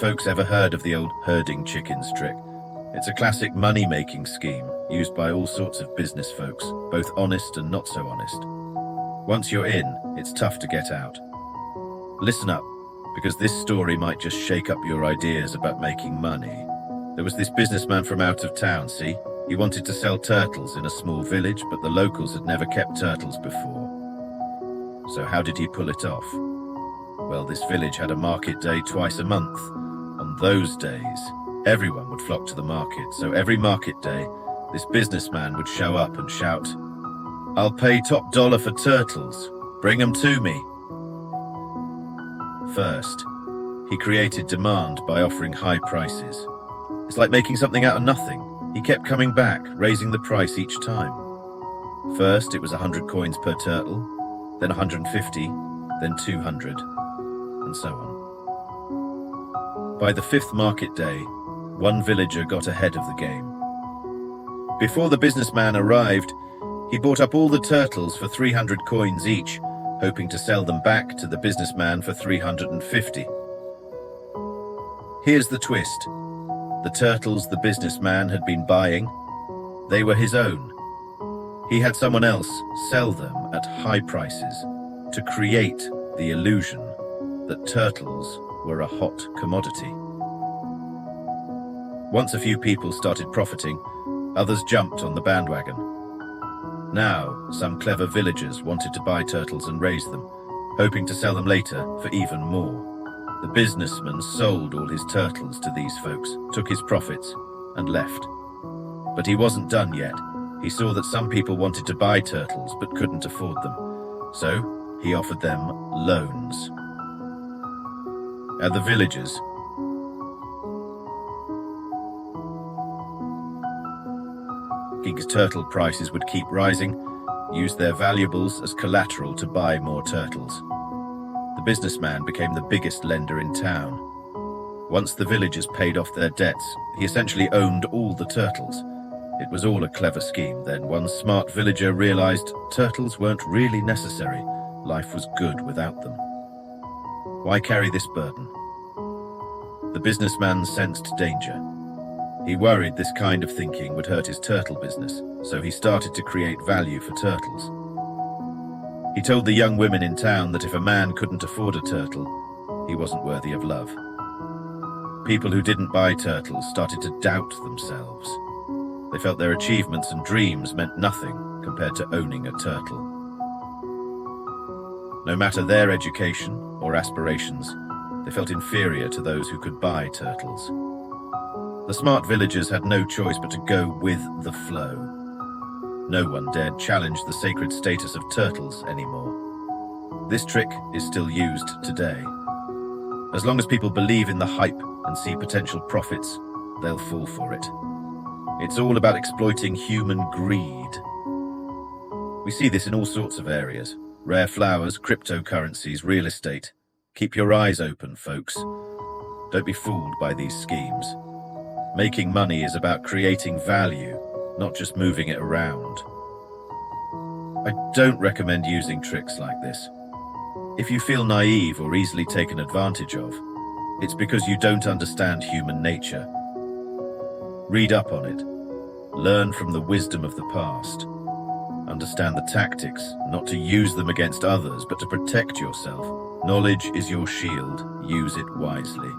Folks ever heard of the old herding chickens trick? It's a classic money-making scheme used by all sorts of business folks, both honest and not so honest. Once you're in, it's tough to get out. Listen up, because this story might just shake up your ideas about making money. There was this businessman from out of town, see? He wanted to sell turtles in a small village, but the locals had never kept turtles before. So how did he pull it off? Well, this village had a market day twice a month. On those days, everyone would flock to the market, so every market day, this businessman would show up and shout, "I'll pay top dollar for turtles. Bring them to me." First, he created demand by offering high prices. It's like making something out of nothing. He kept coming back, raising the price each time. First, it was 100 coins per turtle, then 150, then 200, and so on. By the 5th market day, one villager got ahead of the game. Before the businessman arrived, he bought up all the turtles for 300 coins each, hoping to sell them back to the businessman for 350. Here's the twist. The turtles the businessman had been buying, they were his own. He had someone else sell them at high prices to create the illusion that turtles were a hot commodity. Once a few people started profiting, others jumped on the bandwagon. Now, some clever villagers wanted to buy turtles and raise them, hoping to sell them later for even more. The businessman sold all his turtles to these folks, took his profits, and left. But he wasn't done yet. He saw that some people wanted to buy turtles but couldn't afford them. So, he offered them loans. And the villagers Gig's turtle prices would keep rising, used their valuables as collateral to buy more turtles. The businessman became the biggest lender in town. Once the villagers paid off their debts, he essentially owned all the turtles. It was all a clever scheme. Then one smart villager realized turtles weren't really necessary. Life was good without them. Why carry this burden? The businessman sensed danger. He worried this kind of thinking would hurt his turtle business, so he started to create value for turtles. He told the young women in town that if a man couldn't afford a turtle, he wasn't worthy of love. People who didn't buy turtles started to doubt themselves. They felt their achievements and dreams meant nothing compared to owning a turtle. No matter their education or aspirations, they felt inferior to those who could buy turtles. The smart villagers had no choice but to go with the flow. No one dared challenge the sacred status of turtles anymore. This trick is still used today. As long as people believe in the hype and see potential profits, they'll fall for it. It's all about exploiting human greed. We see this in all sorts of areas. Rare flowers, cryptocurrencies, real estate. Keep your eyes open, folks. Don't be fooled by these schemes. Making money is about creating value, not just moving it around. I don't recommend using tricks like this. If you feel naive or easily taken advantage of, it's because you don't understand human nature. Read up on it. Learn from the wisdom of the past. Understand the tactics, not to use them against others, but to protect yourself. Knowledge is your shield. Use it wisely.